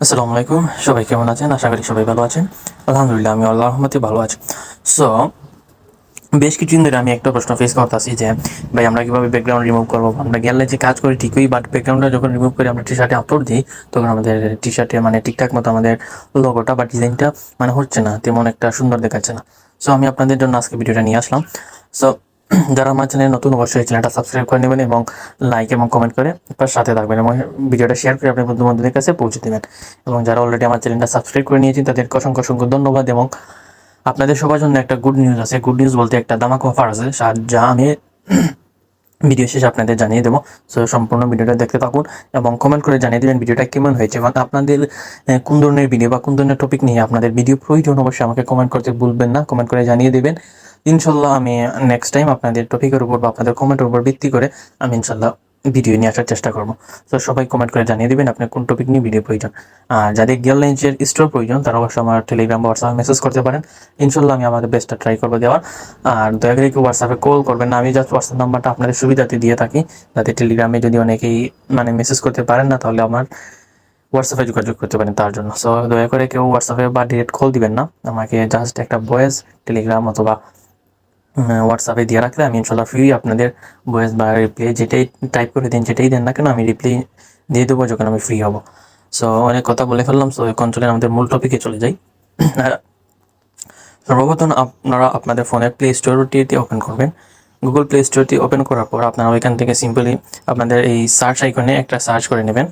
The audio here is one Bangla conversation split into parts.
আসসালামু আলাইকুম, সবাই কেমন আছেন? আশা করি সবাই ভালো আছেন। আলহামদুলিল্লাহ, আমি আল্লাহর রহমতে ভালো আছি। সো বেশ কিছুদিন ধরে আমি একটা প্রশ্ন ফেস করতেছি যে ভাই আমরা কিভাবে ব্যাকগ্রাউন্ড রিমুভ করবো। আমরা গেলে যে কাজ করি ঠিকই, বাট ব্যাকগ্রাউন্ডটা যখন রিমুভ করে আমরা টি শার্টে আপলোড দিই, তখন আমাদের টি শার্টে মানে ঠিকঠাক মতো আমাদের লোগোটা বা ডিজাইনটা মানে হচ্ছে না, তেমন একটা সুন্দর দেখাচ্ছে না। সো আমি আপনাদের জন্য আজকে ভিডিওটা নিয়ে আসলাম। সো যারা আমার চ্যানেলে নতুন, অবশ্যই চ্যানেলটা সাবস্ক্রাইব করে নেবেন এবং লাইক এবং কমেন্ট করে তার সাথে থাকবেন এবং ভিডিওটা শেয়ার করে আপনার বন্ধু-বান্ধবদের কাছে পৌঁছে দেবেন। এবং যারা অলরেডি আমার চ্যানেলটা সাবস্ক্রাইব করে নিয়েছেন তাদেরকে অসংখ্য অসংখ্য ধন্যবাদ। এবং আপনাদের সবার জন্য একটা গুড নিউজ আছে। গুড নিউজ বলতে একটা ধামাকা অফার আছে, যা আমি ভিডিও শেষে আপনাদের জানিয়ে দেবো। সো সম্পূর্ণ ভিডিওটা দেখতে থাকুন এবং কমেন্ট করে জানিয়ে দেবেন ভিডিওটা কেমন হয়েছে এবং আপনাদের কোন ধরনের ভিডিও বা কোন ধরনের টপিক নিয়ে আপনাদের ভিডিও প্রয়োজন, অবশ্যই আমাকে কমেন্ট করতে ভুলবেন না। কমেন্ট করে জানিয়ে দেবেন। ইনশাল্লাহ আমি নেক্সট টাইম আপনাদের টপিকের উপর বা আপনাদের কমেন্টের উপর ভিত্তি করে আমি ইনশাল্লাহ ভিডিও নিয়ে আসার চেষ্টা করবো। তো সবাই কমেন্ট করে জানিয়ে দেবেন আপনার কোন টপিক নিয়ে ভিডিও প্রয়োজন। আর যাদের গিয়ার লেন্সের স্টোর প্রয়োজন তারা অবশ্যই আমার টেলিগ্রাম বা হোয়াটসঅ্যাপে মেসেজ করতে পারেন। ইনশাল্লাহ আমি আমাদের বেস্টটা ট্রাই করবো দেওয়ার। আর দয়া করে কেউ হোয়াটসঅ্যাপে কল করবেন না, আমি জাস্ট হোয়াটসঅ্যাপ নাম্বারটা আপনাদের সুবিধাতে দিয়ে থাকি, যাতে টেলিগ্রামে যদি অনেকেই মানে মেসেজ করতে পারেন না, তাহলে আমার হোয়াটসঅ্যাপে যোগাযোগ করতে পারেন তার জন্য। সো দয়া করে কেউ হোয়াটসঅ্যাপে বা ডিরেক্ট কল দিবেন না, আমাকে জাস্ট একটা ভয়েস টেলিগ্রাম অথবা হোয়াটসঅ্যাপে দিয়ে রাখলে আমি ইনশাল্লাহ ফ্রি আপনাদের ভয়েস বা রিপ্লাই যেটাই টাইপ করে দিন, যেটাই দেন না কেন, আমি রিপ্লাই দিয়ে দেবো যখন আমি ফ্রি হব। সো অনেক কথা বলে ফেললাম। সো এখন চলেন আমাদের মূল টপিকে চলে যাই। সর্বপ্রথম আপনারা আপনাদের ফোনের প্লে স্টোরটি ওপেন করবেন। গুগল প্লে স্টোরটি ওপেন করার পর আপনারা ওইখান থেকে সিম্পলি আপনাদের এই সার্চ আইকনে একটা সার্চ করে নেবেন।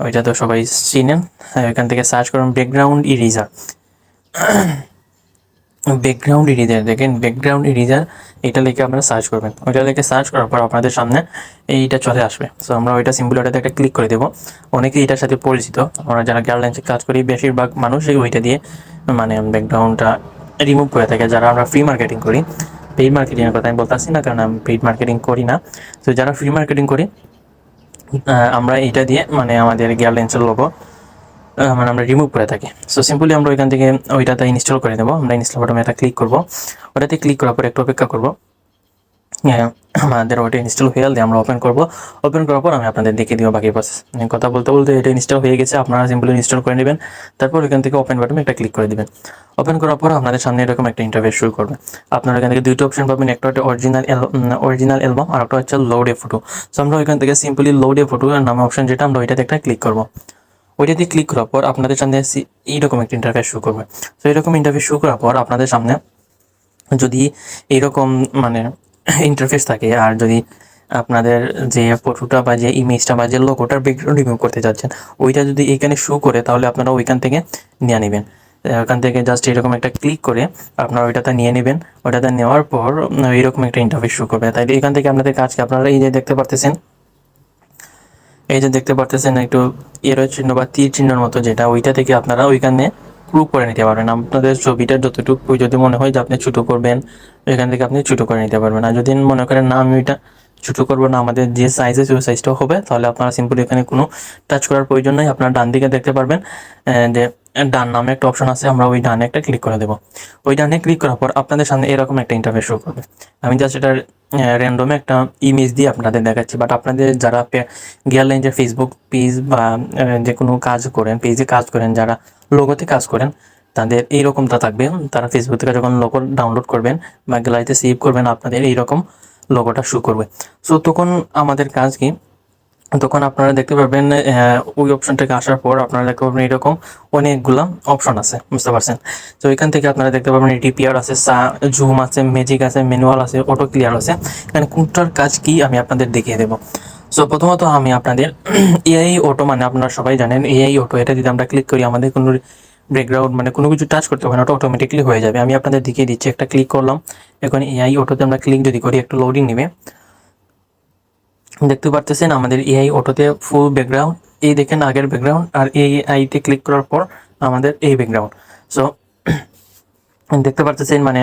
ওইটা তো সবাই চিনেন। ওইখান থেকে সার্চ করুন ব্যাকগ্রাউন্ড ইরেজার। ব্যাকগ্রাউন্ড ইরেজার দেখেন, ব্যাকগ্রাউন্ড ইরেজার এটা লিখে আপনারা সার্চ করবেন। ওইটা লিখে সার্চ করার পর আপনাদের সামনে এইটা চলে আসবে। সো আমরা ওইটা সিম্পল ওটাতে একটা ক্লিক করে দেবো। অনেকেই এটার সাথে পরিচিত, আমরা যারা গার্ডলাইন্সে কাজ করি বেশিরভাগ মানুষ ওইটা দিয়ে মানে ব্যাকগ্রাউন্ডটা রিমুভ করে থাকে। যারা আমরা ফ্রি মার্কেটিং করি, পেইড মার্কেটিংয়ের কথা আমি বলতেছি না, কারণ আমি পেইড মার্কেটিং করি না। তো যারা ফ্রি মার্কেটিং করি আমরা এইটা দিয়ে মানে আমাদের গার্ডলাইন্সের লোগো মানে আমরা রিমুভ করে থাকি। সো সিম্পলি আমরা ওইখান থেকে ওইটাতে ইনস্টল করে দেবো। আমরা ইনস্টল বাটনে একটা ক্লিক করবো, ওটাতে ক্লিক করার পর একটু অপেক্ষা করবো। আমাদের ওটা ইনস্টল হয়ে গেলে আমরা ওপেন করবো। ওপেন করার পর আমি আপনাদের দেখিয়ে দিব বাকি প্রসেস। কথা বলতে বলতে এটা ইনস্টল হয়ে গেছে, আপনারা সিম্পলি ইনস্টল করে নেবেন। তারপর ওইখান থেকে ওপেন বাটনে একটা ক্লিক করে দেবেন। ওপেন করার পর আপনাদের সামনে এরকম একটা ইন্টারফেস শুরু করবে। আপনারা এখান থেকে দুইটা অপশন পাবেন, একটা হচ্ছে অরিজিনাল অ্যালবাম আর একটা হচ্ছে লোড এ ফটো। সো আমরা ওইখান থেকে সিম্পলি লোড এ ফটো নামে অপশন যেটা, আমরা ওইটাতে একটা ক্লিক করবো। ওইটাতে ক্লিক করার পর আপনাদের সামনে এইরকম একটা ইন্টারফেস শুরু করবে। তো এইরকম ইন্টারফেস শুরু করার পর আপনাদের সামনে যদি এইরকম মানে ইন্টারফেস থাকে, আর যদি আপনাদের যে ফটোটা বা যে ইমেজটা বা যে লোগোটার ব্যাকগ্রাউন্ড রিমুভ করতে যাচ্ছেন ওইটা যদি এখানে শো করে, তাহলে আপনারা ওইখান থেকে নিয়ে নেবেন। ওখান থেকে জাস্ট এরকম একটা ক্লিক করে আপনারা ওইটাতে নিয়ে নেবেন। ওইটাতে নেওয়ার পর এইরকম একটা ইন্টারফেস শো করবে। তাই এখান থেকে আপনাদের কাজকে আপনারা এই যে দেখতে পারতেছেন, একটু এরো চিহ্ন বা তীর চিহ্নের মতো যেটা, ওইটা থেকে আপনারা ওইখানে ক্রপ করে নিতে পারবেন। আপনাদের ছবিটা যতটুকু যদি মনে হয় যে আপনি ছোটো করবেন, এখান থেকে আপনি ছোটো করে নিতে পারবেন। আর যদি মনে করেন না আমি ওইটা ছোটো করবো না, আমাদের যে সাইজ আছে ওই সাইজটাও হবে, তাহলে আপনারা সিম্পলি এখানে কোনো টাচ করার প্রয়োজন নেই। আপনারা ডান দিকে দেখতে পারবেন যে ডান নামে একটা অপশন আছে, আমরা ওই ডানে একটা ক্লিক করে দেবো। ওই ডানে ক্লিক করার পর আপনাদের সামনে এরকম একটা ইন্টারফেস শো করবে। আমি জাস্ট এটা র্যান্ডমে একটা ইমেজ দিয়ে আপনাদের দেখাচ্ছি, বাট আপনাদের যারা গিয়ারলাইন্সের ফেসবুক পেজ বা যে কোনো কাজ করেন, পেজে কাজ করেন, যারা লোগোতে কাজ করেন, তাদের এইরকমটা থাকবে। তারা ফেসবুক থেকে যখন লোগো ডাউনলোড করবেন বা গ্যালারিতে সেভ করবেন, আপনাদের এইরকম লোগোটা শো করবে। সো তখন আমাদের কাজ কি, তখন আপনারা দেখতে পারবেন ওই অপশনটাকে আসার পর আপনারা দেখতে পারবেন এরকম অনেকগুলো অপশন আছে, বুঝতে পারছেন? তো এখান থেকে আপনারা দেখতে পারবেন ডিপিআর আছে, জুম আছে, ম্যাজিক আছে, ম্যানুয়াল আছে, অটো ক্লিয়ার আছে। এখানে কোনটার কাজ কি আমি আপনাদের দেখিয়ে দেবো। সো প্রথমত আমি আপনাদের এআই অটো, মানে আপনারা সবাই জানেন এআই অটো, এটা যদি আমরা ক্লিক করি আমাদের কোনো ব্যাকগ্রাউন্ড মানে কোনো কিছু টাচ করতে হবে না, ওটা অটোমেটিকলি হয়ে যাবে। আমি আপনাদের দেখিয়ে দিচ্ছি, একটা ক্লিক করলাম। এখন এআই অটোতে আমরা ক্লিক যদি করি, একটু লোডিং নেবে। দেখতে পারতেছেন আমাদের এআই অটোতে ফুল ব্যাকগ্রাউন্ড, এই দেখেন আগের ব্যাকগ্রাউন্ড, আর এআইতে ক্লিক করার পর আমাদের এই ব্যাকগ্রাউন্ড। সো দেখতে পারতেছেন মানে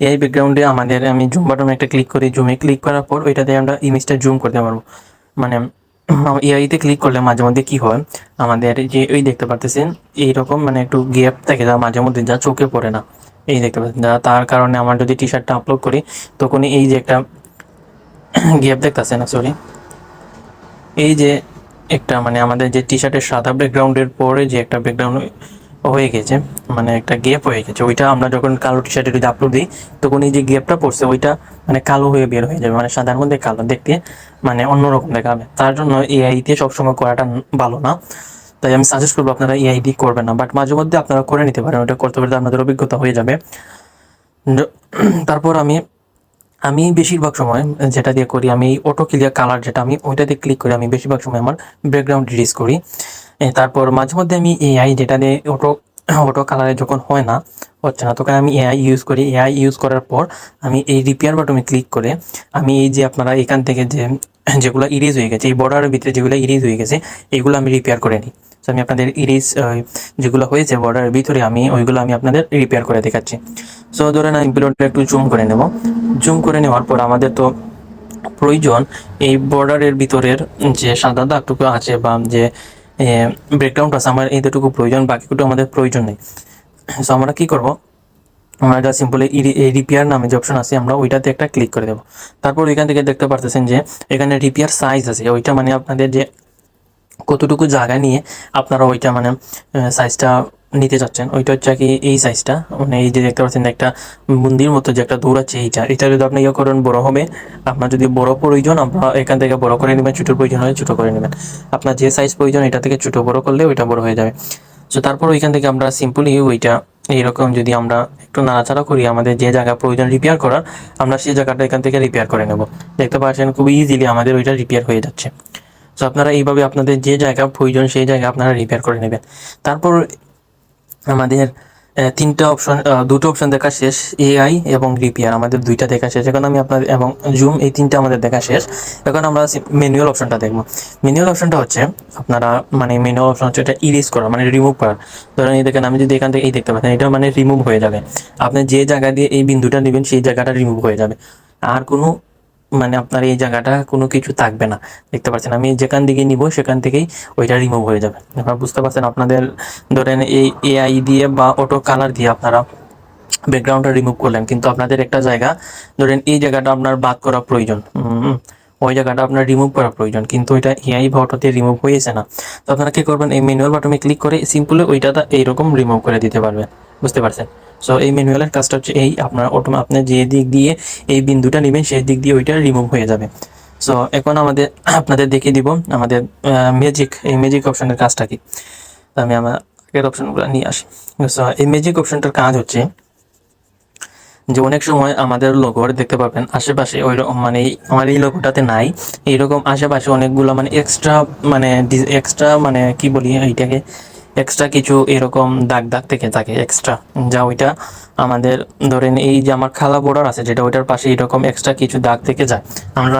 এআই ব্যাকগ্রাউন্ডে আমাদের, আমি জুম বাটনে একটা ক্লিক করি, জুমে ক্লিক করার পর ওইটাতে আমরা ইমেজটা জুম করতে পারবো। মানে এআইতে ক্লিক করলে মাঝে মধ্যে কী হয়, আমাদের যে ওই দেখতে পারতেছেন এইরকম মানে একটু গ্যাপ থাকে যা মাঝে মধ্যে যা চোখে পড়ে না, এই দেখতে পাচ্ছেন যা, তার কারণে আমার যদি টি শার্টটা আপলোড করি তখন এই যে একটা গ্যাপ দেখতেছে না, সরি, এই যে একটা মানে আমাদের যে টি শার্টের সাদা ব্যাকগ্রাউন্ডের পরে যে একটা ব্যাকগ্রাউন্ড হয়ে গেছে, মানে একটা গ্যাপ হয়ে গেছে, ওইটা আমরা যখন কালো টি শার্টে যদি আপলোড দিই তখন এই যে গ্যাপটা পড়ছে ওইটা মানে কালো হয়ে বের হয়ে যাবে, মানে সাদার মধ্যে কালো দেখতে মানে অন্যরকম দেখাবে। তার জন্য এআই দিয়ে সবসময় করাটা ভালো না, তাই আমি সাজেস্ট করবো আপনারা এআই দিয়ে করবেন না, বাট মাঝে মধ্যে আপনারা করে নিতে পারেন, ওটা করতে পারলে আপনাদের অভিজ্ঞতা হয়ে যাবে। তারপর আমি আমি বেশিরভাগ সময় যেটা দিয়ে করি, আমি অটো ক্লিয়ার কালার যেটা আমি ওইটা দিয়ে ক্লিক করে আমি বেশিরভাগ সময় আমার ব্যাকগ্রাউন্ড রিলিজ করি। তারপর মাঝে মধ্যে আমি এআই যেটা দিয়ে অটো অটো কালারে যখন হয় না, হচ্ছে না, তখন আমি এআই ইউজ করি। এআই ইউজ করার পর আমি এই রিপেয়ার বাটনে ক্লিক করে আমি এই যে আপনারা এখান থেকে যে যেগুলো ইরেজ হয়ে গেছে, এই বর্ডারের ভিতরে যেগুলো ইরেজ হয়ে গেছে এইগুলো আমি রিপেয়ার করে নিই। তো আমি আপনাদের ইরেজ যেগুলো হয়েছে বর্ডারের ভিতরে ওইগুলো আমি আপনাদের রিপেয়ার করে দেখাচ্ছি। সো ধরেন আমি পিরিয়ডটা একটু জুম করে নেব। জুম করে নেওয়ার পর আমাদের তো প্রয়োজন এই বর্ডারের ভিতরের যে সাদা দাগটুকু আছে বা যে ব্যাকগ্রাউন্ড আছে, আমার এইটুকু প্রয়োজন, বাকিটুকু আমাদের প্রয়োজন নেই। সো আমরা কি করব, আমরা এটা সিম্পলি রিপেয়ার নামে যে অপশন আছে আমরা ওইটাতে একটা ক্লিক করে দেবো। তারপর এখান থেকে দেখতে পারতেছেন যে এখানে রিপেয়ার সাইজ আছে, ওইটা মানে আপনাদের যে কতটুকু জায়গা নিয়ে আপনারা ওইটা মানে সাইজটা নিতে চাচ্ছেন, ওইটা হচ্ছে কি এই সাইজটা, মানে এই যে দেখতে পাচ্ছেন একটা মন্দির মতো যে একটা দৌড়াচ্ছে, এটা যদি আপনি ইয়ে করেন বড় হবে। আপনার যদি বড় প্রয়োজন আপনারা এখান থেকে বড় করে নেবেন, ছোটো প্রয়োজন হলে ছোটো করে নেবেন। আপনার যে সাইজ প্রয়োজন এটা থেকে ছোটো বড় করলে ওইটা বড় হয়ে যাবে। সো তারপর ওইখান থেকে আমরা সিম্পলি ওইটা এইরকম যদি আমরা একটু নাড়াচাড়া করি, আমাদের যে জায়গা প্রয়োজন রিপেয়ার করার আমরা সেই জায়গাটা এখান থেকে রিপেয়ার করে নেব। দেখতে পাচ্ছেন খুব ইজিলি আমাদের ওইটা রিপেয়ার হয়ে যাচ্ছে। সো আপনারা এইভাবে আপনাদের যে জায়গা প্রয়োজন সেই জায়গা আপনারা রিপেয়ার করে নেবেন। তারপর আমাদের দুটো অপশন দেখা শেষ, এআই এবং রিপেয়ার আমাদের দুইটা দেখা শেষ। এখন আমি আপনাদের এবং জুম এই তিনটা আমাদের দেখা শেষ। এখন আমরা ম্যানুয়াল অপশনটা দেখব। ম্যানুয়াল অপশনটা হচ্ছে আপনারা মানে ম্যানুয়াল অপশন হচ্ছে এটা ইরেজ করা মানে রিমুভ করার। ধরেন এই দেখেন আমি যদি এখান থেকে এই দেখতে পাচ্ছেন এটা মানে রিমুভ হয়ে যাবে। আপনি যে জায়গা দিয়ে এই বিন্দুটা নেবেন সেই জায়গাটা রিমুভ হয়ে যাবে, আর কোনো মানে আপনার এই জায়গাটা কোনো কিছু থাকবে না। দেখতে পাচ্ছেন আমি যেখান দিকে নিব সেখান থেকেই ওইটা রিমুভ হয়ে যাবে। আপনারা বুঝতে পারছেন, আপনাদের ধরেন এই এআই দিয়ে বা অটো কালার দিয়ে আপনারা ব্যাকগ্রাউন্ডটা রিমুভ করলেন, কিন্তু আপনাদের একটা জায়গা ধরেন এই জায়গাটা আপনার বাদ করা প্রয়োজন, ওই জায়গাটা আপনার রিমুভ করা প্রয়োজন, কিন্তু এটা এআই বা অটোতে রিমুভ হয়েছে না। তো আপনারা কি করবেন, এই ম্যানুয়াল বাটনে ক্লিক করে সিম্পলি ওইটা এইরকম রিমুভ করে দিতে পারবেন। বুঝতে পারছেন? সো এই ম্যানুয়ালের কাজটা হচ্ছে এই আপনার আপনি যে দিক দিয়ে এই বিন্দুটা নেবেন সেই দিক দিয়ে ওইটা রিমুভ হয়ে যাবে। সো এখন আপনাদের দেখিয়ে দিব আমাদের এই ম্যাজিক অপশনের কাজটা কি। আমি আমার আগের অপশনগুলো নিয়ে আসি। সো এই ম্যাজিক অপশনটার কাজ হচ্ছে যে অনেক সময় আমাদের লোগোর দেখতে পাবেন আশেপাশে ওই মানে আমার এই লোগোটাতে নাই, এইরকম আশেপাশে অনেকগুলো মানে এক্সট্রা মানে কি বলি এইটাকে, এক্সট্রা কিছু এরকম দাগ দাগ থেকে থাকে এক্সট্রা, যা ওইটা আমাদের ধরেন এই যে আমার খালা বর্ডার আছে যেটা ওইটার পাশে এরকম এক্সট্রা কিছু দাগ থেকে যায়। আমরা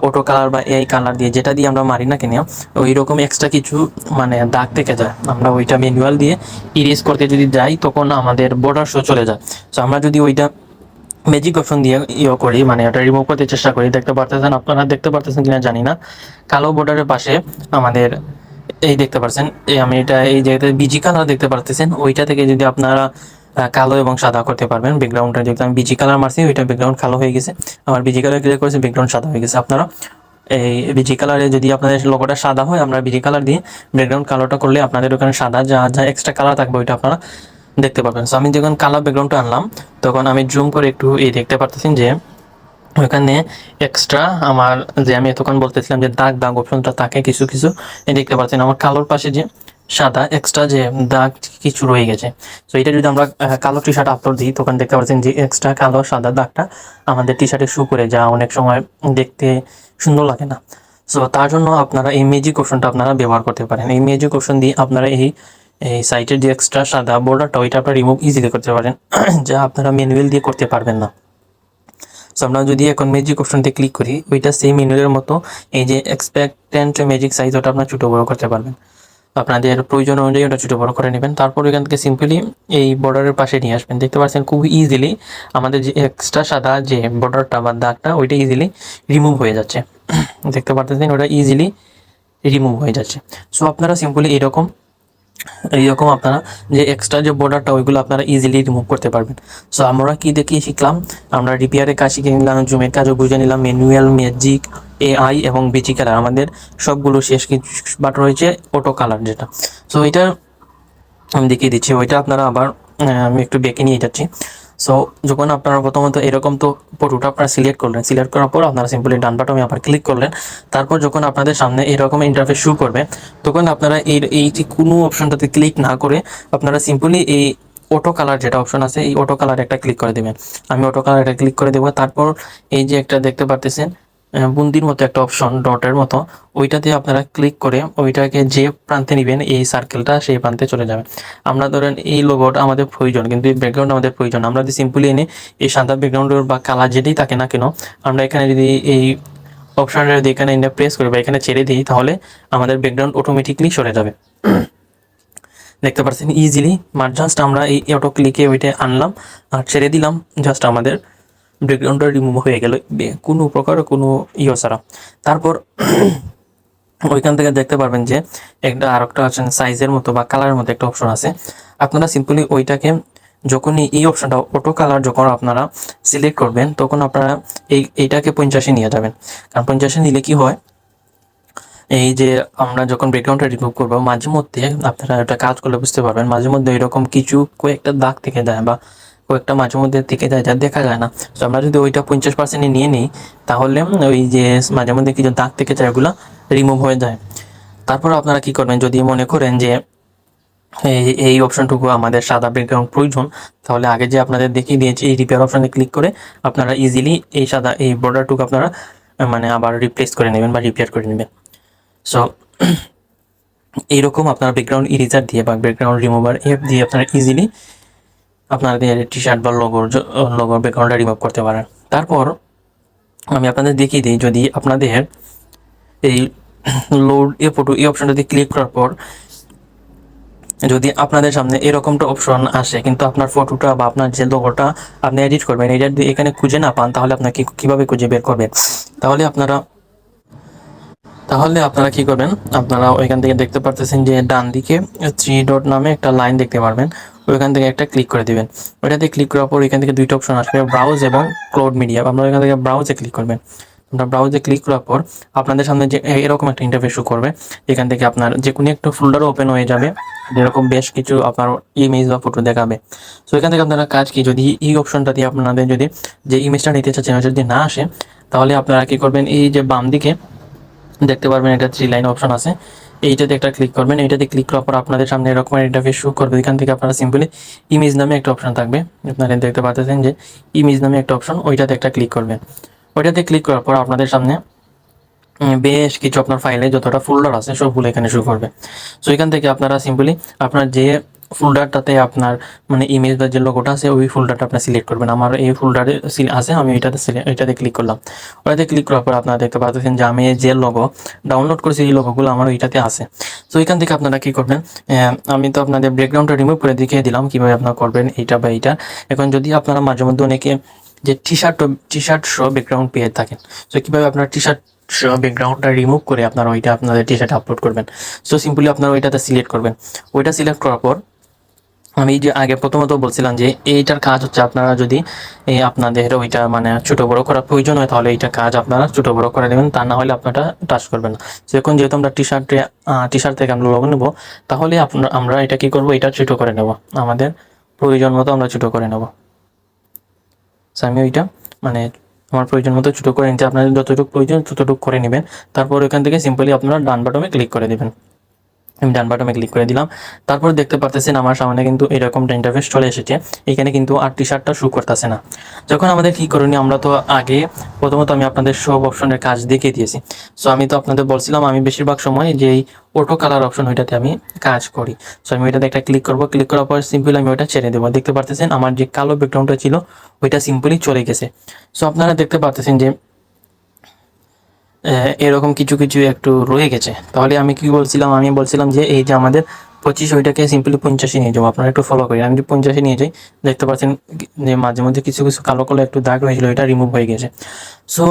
অটো কালার বা এই কালার দিয়ে যেটা দিয়ে আমরা মারি না কেন ওই রকম এক্সট্রা কিছু মানে দাগ থেকে যায়, আমরা ওইটা ম্যানুয়াল দিয়ে ইরেজ করতে যদি যাই তখন আমাদের বর্ডার শো চলে যায়। সো আমরা যদি ওইটা ম্যাজিক অপশন দিয়ে করি মানে ওটা রিমুভ করতে চেষ্টা করি, আপনারা দেখতে পারতেছেন কিনা জানি না, কালো বর্ডারের পাশে আমাদের এই দেখতে পাচ্ছেন আমি এটা এই জায়গাতে বিজি কালার দেখতে পারতেছেন, ওইটা থেকে যদি আপনারা কালো এবং সাদা করতে পারবেন। ব্যাকগ্রাউন্ডটা যেহেতু আমি বিজি কালার মারছি ওইটা ব্যাকগ্রাউন্ড কালো হয়ে গেছে, আমার বিজি কালার ক্লিক করেছে ব্যাকগ্রাউন্ড সাদা হয়ে গেছে। আপনারা এই বিজি কালারে যদি আপনাদের লোগোটা সাদা হয় আমরা বিজি কালার দিয়ে ব্যাকগ্রাউন্ড কালোটা করলে আপনাদের ওখানে সাদা যা যা এক্সট্রা কালার থাকবে ওইটা আপনারা দেখতে পাবেন। সো আমি যখন কালার ব্যাকগ্রাউন্ডটা আনলাম তখন আমি জুম করে একটু এই দেখতে পারতেছেন যে ওখানে এক্সট্রা আমার যে আমি এতক্ষণ বলতেছিলাম যে দাগ দাগ অপশনটা থাকে কিছু কিছু দেখতে পাচ্ছেন আমার কালোর পাশে যে সাদা এক্সট্রা যে দাগ কিছু রয়ে গেছে। তো এটা যদি আমরা কালো টি শার্ট আপলোড দিই তখন দেখতে পাচ্ছেন যে এক্সট্রা কালো সাদা দাগটা আমাদের টি শার্টে শু করে, যা অনেক সময় দেখতে সুন্দর লাগে না। সো তার জন্য আপনারা এই ম্যাজিক অপশনটা আপনারা ব্যবহার করতে পারেন। এই ম্যাজিক অপশন দিয়ে আপনারা এই সাইটের যে এক্সট্রা সাদা বর্ডারটা ওইটা আপনারা রিমুভ ইজিলি করতে পারেন, যা আপনারা ম্যানুয়াল দিয়ে করতে পারবেন না। সো আমরা যদি এখন ম্যাজিক অপশনতে ক্লিক করি ওইটা সেম ম্যানুয়ালের মতো এই যে এক্সপেক্টেন্ট ম্যাজিক সাইজ ওটা আপনার ছোটো বড়ো করতে পারবেন, আপনাদের প্রয়োজন অনুযায়ী ওটা ছোটো বড়ো করে নেবেন। তারপর এখান থেকে সিম্পলি এই বর্ডারের পাশে নিয়ে আসবেন। দেখতে পাচ্ছেন খুব ইজিলি আমাদের যে এক্সট্রা সাদা যে বর্ডারটা বা দাগটা ওইটা ইজিলি রিমুভ হয়ে যাচ্ছে। দেখতে পাচ্ছেন ওটা ইজিলি রিমুভ হয়ে যাচ্ছে। সো আপনারা সিম্পলি এরকম এইরকম আপনারা যে এক্সট্রা যে বর্ডারটা ওইগুলো আপনারা ইজিলি রিমুভ করতে পারবেন। সো আমরা কি দেখিয়ে শিখলাম, আমরা রিপেয়ারের কাজ শিখে নিলাম, জুমের কাজও বুঝে নিলাম, ম্যানুয়াল, ম্যাজিক, এআই এবং বেজি কালার আমাদের সবগুলো শেষ। কিছু বাট রয়েছে অটো কালার যেটা। সো এটা আমি দেখিয়ে দিচ্ছি, ওইটা আপনারা আবার আমি একটু বেঁকে নিয়ে যাচ্ছি। সো যখন আপনারা প্রথমত এরকম তো ফটোটা আপনারা সিলেক্ট করলেন, সিলেক্ট করার পর আপনারা সিম্পলি ডান বাটনে আবার ক্লিক করলেন। তারপর যখন আপনাদের সামনে এরকম ইন্টারফেস শো করবে, তখন আপনারা এই যে কোনো অপশনটাতে ক্লিক না করে আপনারা সিম্পলি এই অটো কালার যেটা অপশন আছে এই অটো কালার একটা ক্লিক করে দেবেন। আমি অটো কালার একটা ক্লিক করে দেবো। তারপর এই যে একটা দেখতে পারতেছেন বুন্দির মতো একটা অপশন, ডটের মতো, ওইটাতে আপনারা ক্লিক করে ওইটাকে যে প্রান্তে নেবেন এই সার্কেলটা সেই প্রান্তে চলে যাবে। আমরা ধরেন এই লোগোটা আমাদের প্রয়োজন, কিন্তু এই ব্যাকগ্রাউন্ড আমাদের প্রয়োজন। আমরা যদি সিম্পলি এনে এই সাদা ব্যাকগ্রাউন্ডের বা কালার যেটাই থাকে না কেন, আমরা এখানে যদি এই অপশনটা যদি এখানে প্রেস করি বা এখানে ছেড়ে দিই, তাহলে আমাদের ব্যাকগ্রাউন্ড অটোমেটিকলি সরে যাবে। দেখতে পাচ্ছেন ইজিলি। জাস্ট আমরা এই অটো ক্লিকে ওইটা আনলাম আর ছেড়ে দিলাম, জাস্ট আমাদের ব্যাকগ্রাউন্ডটা রিমুভ হয়ে গেল কোনো প্রকার কোনো ছাড়া। তারপর ওইখান থেকে দেখতে পারবেন যে একটা আর একটা অপশন সাইজের মতো বা কালারের মতো একটা অপশন আছে। আপনারা সিম্পলি ওইটাকে যখনই এই অপশনটা অটো কালার যখন আপনারা সিলেক্ট করবেন, তখন আপনারা এইটাকে 50 নিয়ে যাবেন। কারণ 50 নিলে কি হয়, এই যে আমরা যখন ব্যাকগ্রাউন্ডটা রিমুভ করবো মাঝে মধ্যে আপনারা এটা কাজ করলে বুঝতে পারবেন, মাঝে মধ্যে এরকম কিছু কয়েকটা দাগ থেকে যায় বা কয়েকটা মাঝে মধ্যে থেকে যায় যা দেখা যায় না। তো আমরা যদি ওইটা 50% নিয়ে নিই, তাহলে ওই যে মাঝে মধ্যে কিছু দাগ থেকে যায় ওগুলো রিমুভ হয়ে যায়। তারপর আপনারা কি করবেন, যদি মনে করেন যে এই অপশনটুকু আমাদের সাদা ব্যাকগ্রাউন্ড প্রয়োজন, তাহলে আগে যে আপনাদের দেখিয়ে দিয়েছি এই রিপেয়ার অপশনে ক্লিক করে আপনারা ইজিলি এই সাদা এই বর্ডারটুকু আপনারা মানে আবার রিপ্লেস করে নেবেন বা রিপেয়ার করে নেবেন। সো এইরকম আপনারা ব্যাকগ্রাউন্ড ইরেজার দিয়ে বা ব্যাকগ্রাউন্ড রিমুভার অ্যাপ দিয়ে আপনারা ইজিলি আপনাদের টি শার্ট বা লোগোর ব্যাকগ্রাউন্ডটা রিমুভ করতে পারেন। তারপর আমি আপনাদের দেখিয়ে দিই, যদি আপনাদের এই লোড এ ফটো এই অপশনটাতে ক্লিক করার পর যদি আপনাদের সামনে এরকমটা অপশন আসে, কিন্তু আপনার ফটোটা বা আপনার যে লোগোটা আপনি এডিট করবেন এটা যদি এখানে খুঁজে না পান, তাহলে আপনাকে কিভাবে খুঁজে বের করবেন? তাহলে আপনারা কি করবেন, আপনারা ওইখান থেকে দেখতে পারতেছেন যে ডান দিকে 3 ডট নামে একটা লাইন দেখতে পারবেন, ওইখান থেকে একটা ক্লিক করে দিবেন। ওইটাতে ক্লিক করার পর এখান থেকে দুইটা অপশন আসবে, ব্রাউজ এবং ক্লাউড মিডিয়া। আপনারা এখান থেকে ব্রাউজে ক্লিক করবেন। আপনার ব্রাউজে ক্লিক করার পর আপনাদের সামনে যে এরকম একটা ইন্টারফেস শো করবে। এখান থেকে আপনার যে কোনো একটা ফোল্ডার ওপেন হয়ে যাবে, যেরকম বেশ কিছু আপনার ইমেজ বা ফটো দেখাবে। সো এখান থেকে আপনারা কাজ কি, যদি এই অপশনটা দিয়ে আপনাদের যদি যে ইমেজটা নিতে চাচ্ছেন যদি না আসে, তাহলে আপনারা কি করবেন, এই যে বাম দিকে দেখতে পারবেন এটা 3 লাইন অপশন আছে, এইটাতে একটা ক্লিক করবেন। এইটাতে ক্লিক করার পর আপনাদের সামনে এরকম ইন্টারফেস শো করবে। এখান থেকে আপনারা সিম্পলি ইমেজ নামে একটা অপশন থাকবে, আপনারা দেখতে পাচ্ছেন যে ইমেজ নামে একটা অপশন, ওইটাতে একটা ক্লিক করবেন। ওইটাতে ক্লিক করার পর আপনাদের সামনে বেশ কিছু আপনার ফাইলে যতটা ফোল্ডার আছে সবগুলো এখানে শো করবে। সো এখান থেকে আপনারা সিম্পলি আপনার যে ফোল্ডারটাতে আপনার মানে ইমেজ বা যে লোগোটা আছে ওই ফোল্ডারটা আপনার সিলেক্ট করবেন। আমার এই ফোল্ডারে আছে, আমি এটাতে ক্লিক করলাম। ওটাতে ক্লিক করার পর আপনারা দেখতে পাচ্ছেন যে আমি যে লোগো ডাউনলোড করেছি এই লোগোগুলো আমার ওইটাতে আছে। সো এখান থেকে আপনারা কি করবেন, আমি তো আপনাদের ব্যাকগ্রাউন্ডটা রিমুভ করে দেখিয়ে দিলাম কীভাবে আপনারা করবেন এইটা বা এইটা। এখন যদি আপনারা মাঝে মধ্যে অনেকে যে টি শার্ট সহ ব্যাকগ্রাউন্ড পেয়ে থাকেন, সো কীভাবে আপনার টি শার্ট ব্যাকগ্রাউন্ডটা রিমুভ করে আপনারা ওইটা আপনাদের টি শার্টে আপলোড করবেন। সো সিম্পলি আপনারা ওইটাতে সিলেক্ট করবেন। ওইটা সিলেক্ট করার পর আমি যে আগে প্রথমত বলছিলাম যে এইটার কাজ হচ্ছে, আপনারা যদি আপনাদের ওইটা মানে ছোট বড় করার প্রয়োজন হয়, তাহলে এইটা কাজ আপনারা ছোট বড় করে নেবেন, তা না হলে আপনারা টাচ করবেন না। এখন যেহেতু আমরা টি শার্ট থেকে আমরা লোগো নেবো, তাহলে আমরা এটা কি করব, এটা ছোট করে নেব, আমাদের প্রয়োজন মতো আমরা ছোট করে নেব। আমি ওইটা মানে আমার প্রয়োজন মতো ছোটো করে নিতে, আপনাদের যতটুকু প্রয়োজন ততটুকু করে নেবেন। তারপর ওইখান থেকে সিম্পলি আপনারা ডান বাটনে ক্লিক করে দেবেন। আমি ডান বাটনে ক্লিক করে দিলাম। তারপর দেখতে পারতেছেন আমার সামনে কিন্তু এরকম ইন্টারফেস চলে এসেছে। এখানে কিন্তু আর টি শার্টটা শো করতেছে না। যখন আমাদের কী করণীয়, আমরা তো আগে প্রথমত আমি আপনাদের সব অপশনের কাজ দেখিয়ে দিয়েছি। সো আমি তো আপনাদের বলছিলাম আমি বেশিরভাগ সময় যে এই অটো কালার অপশন ওইটাতে আমি কাজ করি। সো আমি ওইটাতে একটা ক্লিক করবো, ক্লিক করার পর সিম্পলি আমি ওইটা ছেড়ে দেবো। দেখতে পারতেছেন আমার যে কালো ব্যাকগ্রাউন্ডটা ছিল ওইটা সিম্পলি চলে গেছে। সো আপনারা দেখতে পারতেছেন যে এরকম কিছু কিছু একটু রয়ে গেছে। তাহলে আমি কি বলছিলাম, আমি বলছিলাম যে এই যে আমাদের 25 ওইটাকে সিম্পলি 50 নিয়ে যাবো। আপনারা একটু ফলো করি, আমি যদি 50 নিয়ে যাই, দেখতে পাচ্ছেন যে মাঝে মধ্যে কিছু কিছু কালো কালো একটু দাগ হয়েছিল, এটা রিমুভ হয়ে গেছে। সো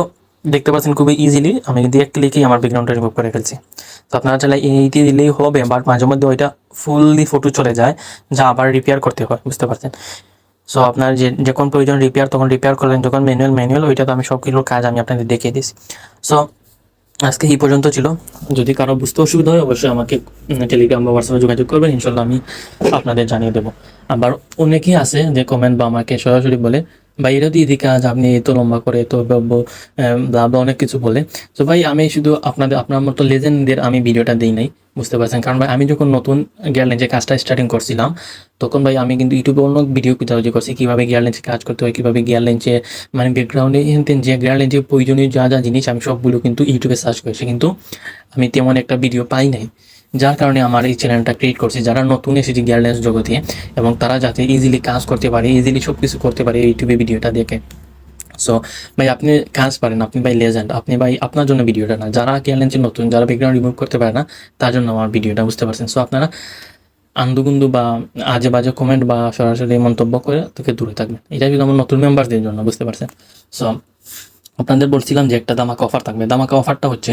দেখতে পাচ্ছেন খুবই ইজিলি আমি কিন্তু এক ক্লিকেই আমার ব্যাকগ্রাউন্ডটা রিমুভ করে ফেলছি। তো আপনারা চাইলে এইটি দিলেই হবে, বাট মাঝে মধ্যে ওইটা ফুললি ফটো চলে যায়, যা আবার রিপেয়ার করতে হয়, বুঝতে পারছেন। সো আপনার যখন প্রয়োজন রিপেয়ার তখন রিপেয়ার করলেন, যখন ম্যানুয়াল ওইটা তো আমি সবগুলোর কাজ আমি আপনাদের দেখিয়ে দিয়েছি। সো আজকে এই পর্যন্ত ছিল। যদি কারো বুঝতে অসুবিধা হয় অবশ্যই আমাকে টেলিগ্রাম বা হোয়াটসঅ্যাপে যোগাযোগ করবেন, ইনশাল্লাহ আমি আপনাদের জানিয়ে দেবো। আবার অনেকেই আছে যে কমেন্ট বা আমাকে সরাসরি বলে ভাই এটা দিয়ে কাজ, আপনি এত লম্বা করে এত ব্লা অনেক কিছু বলে। তো ভাই আমি শুধু আপনার মতো লেজেন্ডদের আমি ভিডিওটা দিই নাই, বুঝতে পারছেন। কারণ ভাই আমি যখন নতুন গিয়ার লেন্সে কাজটা স্টার্টিং করছিলাম তখন ভাই আমি কিন্তু ইউটিউবে অন্য ভিডিও তৈরি করছি কীভাবে গিয়ার লেন্সে কাজ করতে হয়, কীভাবে গিয়ার লেন্সে মানে ব্যাকগ্রাউন্ডে যে গিয়ার লেন্সে প্রয়োজনীয় যা যা জিনিস আমি সবগুলো কিন্তু ইউটিউবে সার্চ করেছি, কিন্তু আমি তেমন একটা ভিডিও পাই নাই। যার কারণে আমার এই চ্যানেলটা ক্রিয়েট করছি, যারা নতুন এসেছে গিয়ার লেন্স জগতে এবং তারা যাতে ইজিলি কাজ করতে পারে, ইজিলি সব কিছু করতে পারে ইউটিউবে ভিডিওটা দেখে। সো ভাই আপনি কাজ পারেন, আপনি ভাই লেজেন্ড, আপনি ভাই আপনার জন্য ভিডিওটা না, যারা গিয়ার লেন্সে নতুন, যারা ব্যাকগ্রাউন্ড রিমুভ করতে পারে না তার জন্য আমার ভিডিওটা, বুঝতে পারছেন। সো আপনারা আন্দুগুন্দু বা আজে বাজে কমেন্ট বা সরাসরি মন্তব্য করে থেকে দূরে থাকবেন, এটা কিন্তু আমার নতুন মেম্বারদের জন্য, বুঝতে পারছেন। সো আপনাদের বলছিলাম যে একটা ধামাকা অফার থাকবে। ধামাকা অফারটা হচ্ছে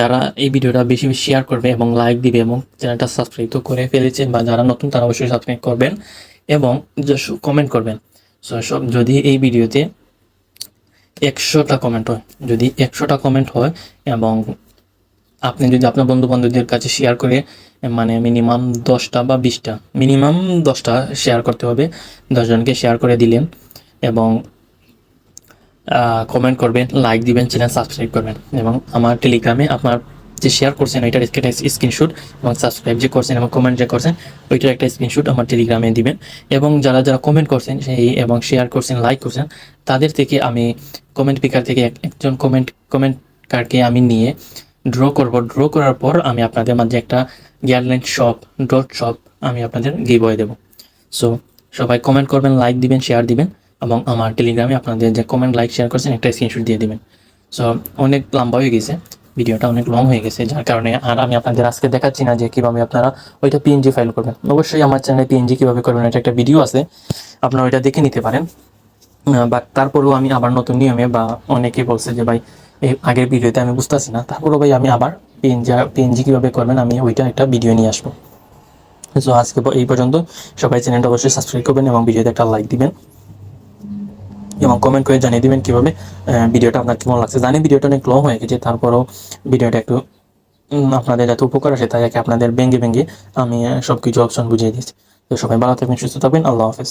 যারা এই ভিডিওটা বেশি বেশি শেয়ার করবে এবং লাইক দিবে এবং চ্যানেলটা সাবস্ক্রাইব তো করে ফেলেছে বা যারা নতুন তারা অবশ্যই সাবস্ক্রাইব করবেন এবং কমেন্ট করবেন। সো সব যদি এই ভিডিওতে 100টা কমেন্ট হয়, যদি 100টা কমেন্ট হয় এবং আপনি যদি আপনার বন্ধু বান্ধবদের কাছে শেয়ার করে মানে মিনিমাম 10টা বা 20টা, মিনিমাম 10টা শেয়ার করতে হবে, 10জনকে শেয়ার করে দিলেন এবং কমেন্ট করবেন, লাইক দিবেন, চ্যানেল সাবস্ক্রাইব করবেন এবং আমার টেলিগ্রামে আপনার যে শেয়ার করছেন ওইটার একটা স্ক্রিনশট এবং সাবস্ক্রাইব যে করছেন এবং কমেন্ট যে করছেন ওইটার একটা স্ক্রিনশট আমার টেলিগ্রামে দিবেন। এবং যারা যারা কমেন্ট করছেন সেই এবং শেয়ার করছেন, লাইক করছেন, তাদের থেকে আমি কমেন্ট পিকার থেকে একজন কমেন্টকারকে আমি নিয়ে ড্র করব। ড্র করার পর আমি আপনাদের মাঝে একটা গিয়ারল্যান্ড shop আমি আপনাদের গিভওয়ে দেবো। সো সবাই কমেন্ট করবেন, লাইক দিবেন, শেয়ার দিবেন এবং আমার টেলিগ্রামে আপনাদের যে কমেন্ট লাইক শেয়ার করছেন একটা স্ক্রিনশট দিয়ে দিবেন। সো অনেক লম্বা হয়ে গেছে, ভিডিওটা অনেক লং হয়ে গেছে, যার কারণে আর আমি আপনাদের আজকে দেখাচ্ছি না যে কীভাবে আপনারা ওইটা পিএনজি ফাইল করবেন। অবশ্যই আমার চ্যানেলে পিএনজি কীভাবে করবেন এটা একটা ভিডিও আছে, আপনারা ওইটা দেখে নিতে পারেন। বাট তারপরেও আমি আবার নতুন নিয়মে বা অনেকেই বলছে যে ভাই এই আগের ভিডিওতে আমি বুঝতেছি না, তারপরেও ভাই আমি আবার পিএনজি কীভাবে করবেন আমি ওইটা একটা ভিডিও নিয়ে আসবো। সো আজকে এই পর্যন্ত, সবাই চ্যানেলটা অবশ্যই সাবস্ক্রাইব করবেন এবং ভিডিওতে একটা লাইক দিবেন এবং কমেন্ট করে জানিয়ে দিবেন কীভাবে ভিডিওটা আপনার কেমন লাগছে। জানি ভিডিওটা অনেক লং হয়ে গেছে, তারপরেও ভিডিওটা একটু আপনাদের যাতে উপকার আসে তাই আপনাদের ভেঙে আমি সব কিছু অপশন বুঝিয়ে দিচ্ছি। তো সবাই ভালো থাকবেন, সুস্থ থাকবেন, আল্লাহ হাফেজ।